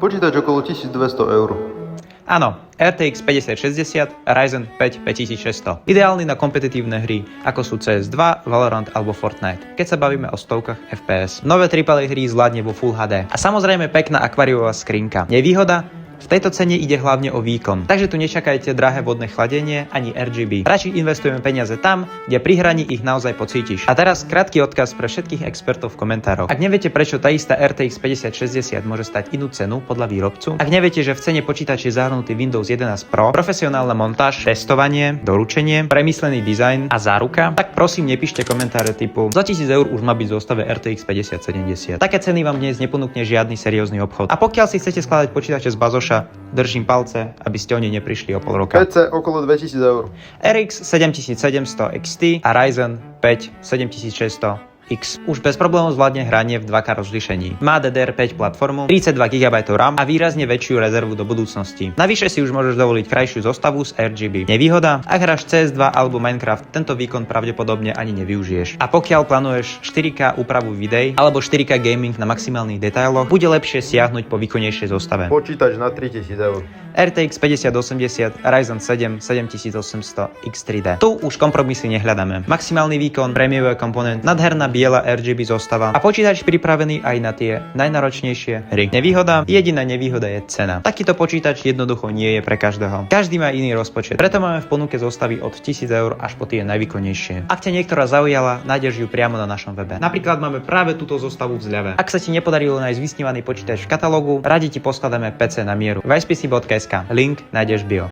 Počítač okolo 1200 eur. Áno, RTX 5060 a Ryzen 5 5600. Ideálny na kompetitívne hry, ako sú CS2, Valorant alebo Fortnite, keď sa bavíme o stovkách FPS. Nové AAA hry zvládne vo Full HD. A samozrejme pekná akváriová skrinka. Nevýhoda? V tejto cene ide hlavne o výkon, takže tu nečakajte drahé vodné chladenie ani RGB. Radšej investujeme peniaze tam, kde pri hraní ich naozaj pocítiš. A teraz krátky odkaz pre všetkých expertov v komentároch. Ak neviete, prečo tá istá RTX 5060 môže stať inú cenu podľa výrobcu, ak neviete, že v cene počítač je zahrnutý Windows 11 Pro, profesionálna montáž, testovanie, doručenie, premyslený dizajn a záruka, tak prosím nepíšte komentáre typu za 1000 eur už má byť v zostave RTX 5070. Také ceny vám dnes neponúkne žiadny seriózny obchod. A pokiaľ si chcete skladať počítače z bazoša, držím palce, aby ste o ne neprišli o pol roka. PC okolo 2000 eur. RX 7700 XT a Ryzen 5 7600 X. Už bez problémov zvládne hranie v 2K rozlíšení. Má DDR5 platformu, 32 GB RAM a výrazne väčšiu rezervu do budúcnosti. Navyše si už môžeš dovoliť krajšiu zostavu s RGB. Nevýhoda? Ak hráš CS2 alebo Minecraft, tento výkon pravdepodobne ani nevyužiješ. A pokiaľ plánuješ 4K úpravu videí alebo 4K gaming na maximálnych detailoch, bude lepšie siahnuť po výkonnejšej zostave. Počítač na 3000 eur. RTX 5080, Ryzen 7 7800 X3D. Tu už kompromisy nehľadáme. Maximálny výkon, prémiový komponent, nadherná biela RGB zostava a počítač pripravený aj na tie najnáročnejšie hry. Nevýhoda? Jediná nevýhoda je cena. Takýto počítač jednoducho nie je pre každého. Každý má iný rozpočet. Preto máme v ponuke zostavy od 1000 eur až po tie najvýkonnejšie. Ak ťa niektorá zaujala, nájdeš ju priamo na našom webe. Napríklad máme práve túto zostavu v zľave. Ak sa ti nepodarilo nájsť vysnívaný počítač v katalógu, radi ti poskladáme PC na mieru. vspc.sk. Link nájdeš v bio.